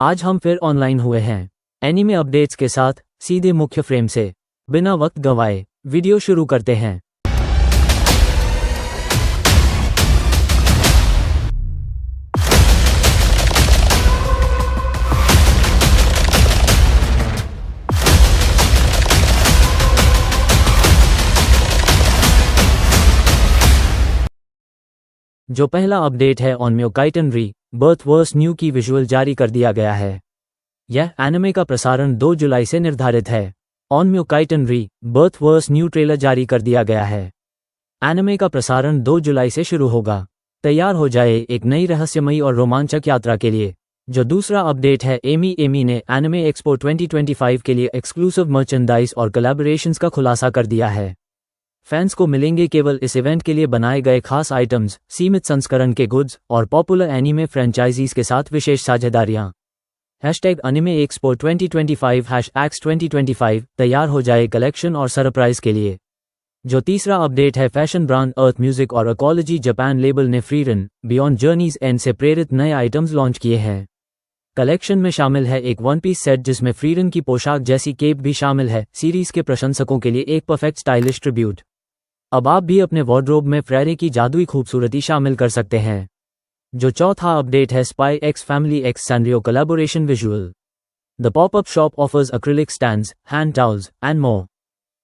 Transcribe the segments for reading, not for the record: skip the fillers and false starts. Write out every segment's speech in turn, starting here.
आज हम फिर ऑनलाइन हुए हैं एनीमे अपडेट्स के साथ सीधे मुख्य फ्रेम से। बिना वक्त गंवाए वीडियो शुरू करते हैं। जो पहला अपडेट है ऑन म्योकाइटन री बर्थ वर्स न्यू की विजुअल जारी कर दिया गया है। यह एनिमे का प्रसारण 2 जुलाई से निर्धारित है। ऑन म्योकाइटन री बर्थ वर्स न्यू ट्रेलर जारी कर दिया गया है। एनिमे का प्रसारण 2 जुलाई से शुरू होगा। तैयार हो जाए एक नई रहस्यमयी और रोमांचक यात्रा के लिए। जो दूसरा अपडेट है एमी ने एनिमे एक्सपो 2025 के लिए एक्सक्लूसिव मर्चेंडाइज और कोलैबोरेशंस का खुलासा कर दिया है। फैंस को मिलेंगे केवल इस इवेंट के लिए बनाए गए खास आइटम्स, सीमित संस्करण के गुड्स और पॉपुलर एनीमे फ्रेंचाइजीज के साथ विशेष साझेदारियां। #एनिमे एक्सपो 2025 #AX 2025 तैयार हो जाए कलेक्शन और सरप्राइज के लिए। जो तीसरा अपडेट है फैशन ब्रांड अर्थ म्यूजिक और इकोलॉजी जापान लेबल ने फ्रीरन बियॉन्ड जर्नीज एंड से प्रेरित नए आइटम्स लॉन्च किए हैं। कलेक्शन में शामिल है एक वन पीस सेट जिसमें फ्रीरन की पोशाक जैसी केप भी शामिल है। सीरीज के प्रशंसकों के लिए एक परफेक्ट स्टाइलिश ट्रिब्यूट। अब आप भी अपने वार्डरोब में फ्रेरे की जादुई खूबसूरती शामिल कर सकते हैं। जो चौथा अपडेट है Spy x Family x Sanrio collaboration visual. The popup shop offers acrylic stands, hand towels and more.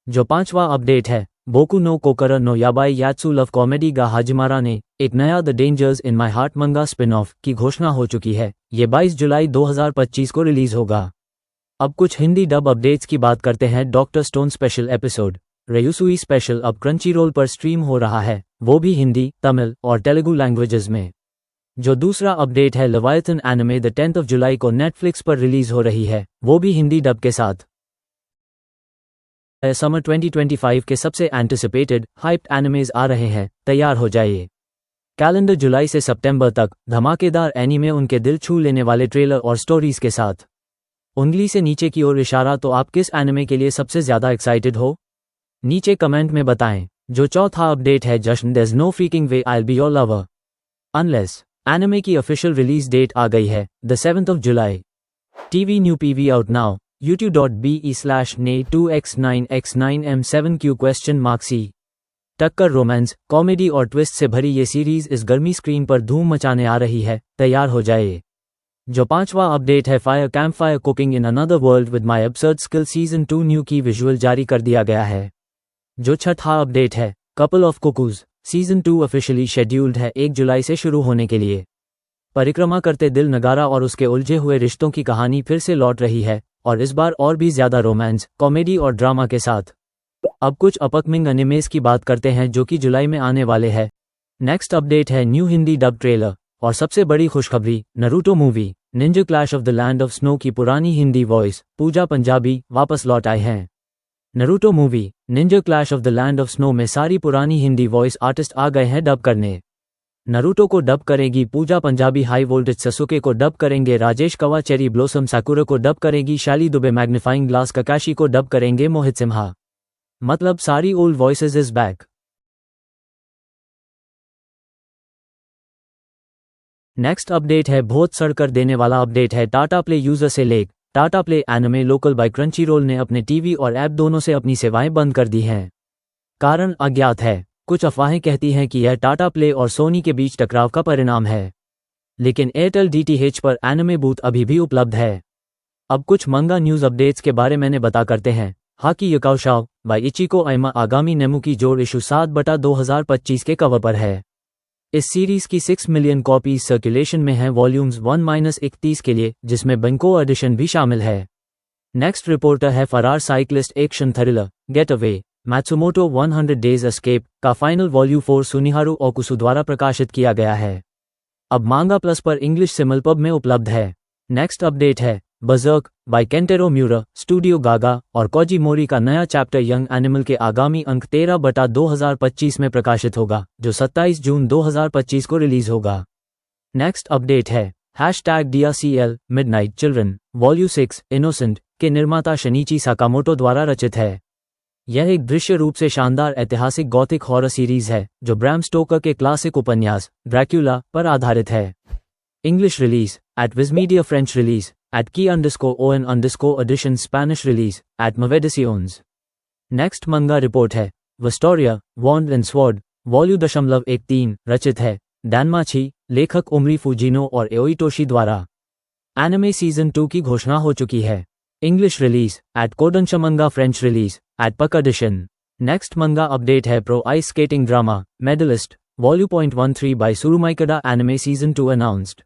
जो पांचवा अपडेट है Boku no Kokoro no Yabai Yatsu love comedy ga Hajimaru ने एक नया the Dangers in My Heart manga spin off की घोषणा हो चुकी है। ये 22 जुलाई 2025 को रिलीज होगा। अब कुछ हिंदी डब अपडेट्स की बात करते हैं। Doctor Stone special episode Ryusui special अब क्रंचीरोल पर स्ट्रीम हो रहा है, वो भी हिंदी, तमिल और तेलुगु लैंग्वेजेस में। जो दूसरा अपडेट है लेवियाथन एनिमे द 10 जुलाई को नेटफ्लिक्स पर रिलीज हो रही है, वो भी हिंदी डब के साथ। समर 2025 के सबसे एंटिसिपेटेड हाइप्ड एनिमेज आ रहे हैं, तैयार हो जाइए। कैलेंडर जुलाई से सितंबर तक धमाकेदार एनीमे उनके दिल छू लेने वाले ट्रेलर और स्टोरीज के साथ। उंगली से नीचे की ओर इशारा तो आप किस एनिमे के लिए सबसे ज्यादा एक्साइटेड हो, नीचे कमेंट में बताएं। जो चौथा अपडेट है जश्न there's no freaking way I will be your lover unless anime की ऑफिशियल रिलीज डेट आ गई है the 7 July. TV new PV out now youtube.be/ne2x9x9m7q?C। टक्कर रोमांस, कॉमेडी और ट्विस्ट से भरी ये सीरीज इस गर्मी स्क्रीन पर धूम मचाने आ रही है, तैयार हो जाए। जो पांचवा अपडेट है fire camp fire cooking in another world with my absurd skill season 2 new की विजुअल जारी कर दिया गया है। जो छठा अपडेट है couple of cuckoos season 2 officially scheduled है 1 जुलाई से शुरू होने के लिए। परिक्रमा करते दिल नगारा और उसके उलझे हुए रिश्तों की कहानी फिर से लौट रही है, और इस बार और भी ज्यादा रोमांस, कॉमेडी और ड्रामा के साथ। अब कुछ अपकमिंग एनिमेज की बात करते हैं जो कि जुलाई में आने वाले हैं। नेक्स्ट अपडेट है न्यू हिंदी डब ट्रेलर और सबसे बड़ी खुशखबरी Naruto movie Ninja clash of the land of snow की पुरानी हिंदी वॉइस पूजा पंजाबी वापस लौट आए हैं। Naruto movie Ninja clash of the land of snow में सारी पुरानी हिंदी वॉइस आर्टिस्ट आ गए हैं डब करने। नरूटो को डब करेगी पूजा पंजाबी, हाई वोल्टेज ससुके को डब करेंगे राजेश कवा, चेरी ब्लॉसम साकुरा को डब करेगी शैली दुबे, मैग्नीफाइंग ग्लास ककाशी को डब करेंगे मोहित सिम्हा। मतलब सारी old voices is back. Next update है बहुत सड़कर देने वाला अपडेट है टाटा प्ले यूजर से लेक। Tata Play anime local by Crunchyroll ने अपने टीवी और ऐप दोनों से अपनी सेवाएं बंद कर दी हैं। कारण अज्ञात है। कुछ अफवाहें कहती हैं कि यह टाटा प्ले और सोनी के बीच टकराव का परिणाम है, लेकिन एयरटेल डीटीएच पर एनिमे बूथ अभी भी उपलब्ध है। अब कुछ मंगा न्यूज अपडेट्स के बारे में बता करते हैं। हाकी युकाओशाओ बाय इचिको आइमा आगामी नेमू की जोड़ इशू 7/2025 के कवर पर है। इस सीरीज की 6 मिलियन कॉपीज सर्कुलेशन में हैं वॉल्यूम्स 1-31 के लिए, जिसमें बैंको एडिशन भी शामिल है। नेक्स्ट रिपोर्टर है फरार cyclist action thriller get away Matsumoto 100 days escape का फाइनल वॉल्यूम 4 सुनिहारू ओकुसु द्वारा प्रकाशित किया गया है। अब मांगा प्लस पर इंग्लिश सिमलपब में उपलब्ध है। नेक्स्ट अपडेट है बजर्क बाय केंटेरो म्यूरा, स्टूडियो गागा और कोजी मोरी का नया चैप्टर यंग एनिमल के आगामी अंक 13/2025 में प्रकाशित होगा, जो 27 जून 2025 को रिलीज होगा। नेक्स्ट अपडेट है #DRCL midnight children volume 6 innocent के निर्माता शनिची साकामोटो द्वारा रचित है। यह एक दृश्य रूप से शानदार ऐतिहासिक गॉथिक हॉरर सीरीज है जो ब्रैम स्टोकर के क्लासिक उपन्यास ड्रैक्युला पर आधारित है। English release eight विज़ media, French release at key_on_edition Spanish release at Movedicions. Next मंगा रिपोर्ट है विस्टोरिया वॉन्ड एंड स्वॉर्ड वॉल्यू 13 रचित है डैनमाची, लेखक उमरी फुजिनो और एओइटोशी द्वारा। एनिमे सीजन 2 की घोषणा हो चुकी है। English release at Kodansha manga, French release at Pika edition. Next manga update है pro ice skating drama Medalist volume .13 by Tsurumaikada anime season 2 announced.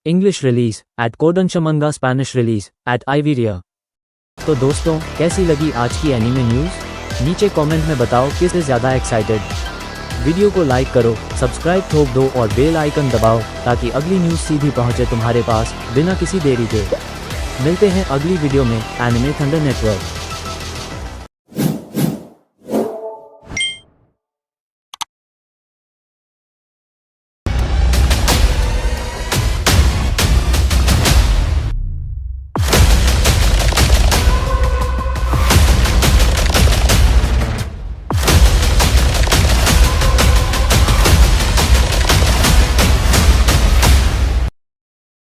English release at Kodansha manga, Spanish release at Ivrea. तो दोस्तों, कैसी लगी आज की anime news? नीचे comment में बताओ किससे ज़्यादा एक्साइटेड। वीडियो को लाइक करो, सब्सक्राइब ठोक दो और बेल आइकन दबाओ ताकि अगली न्यूज़ सीधी पहुंचे तुम्हारे पास बिना किसी देरी के। मिलते हैं अगली वीडियो में एनिमे थंडर नेटवर्क।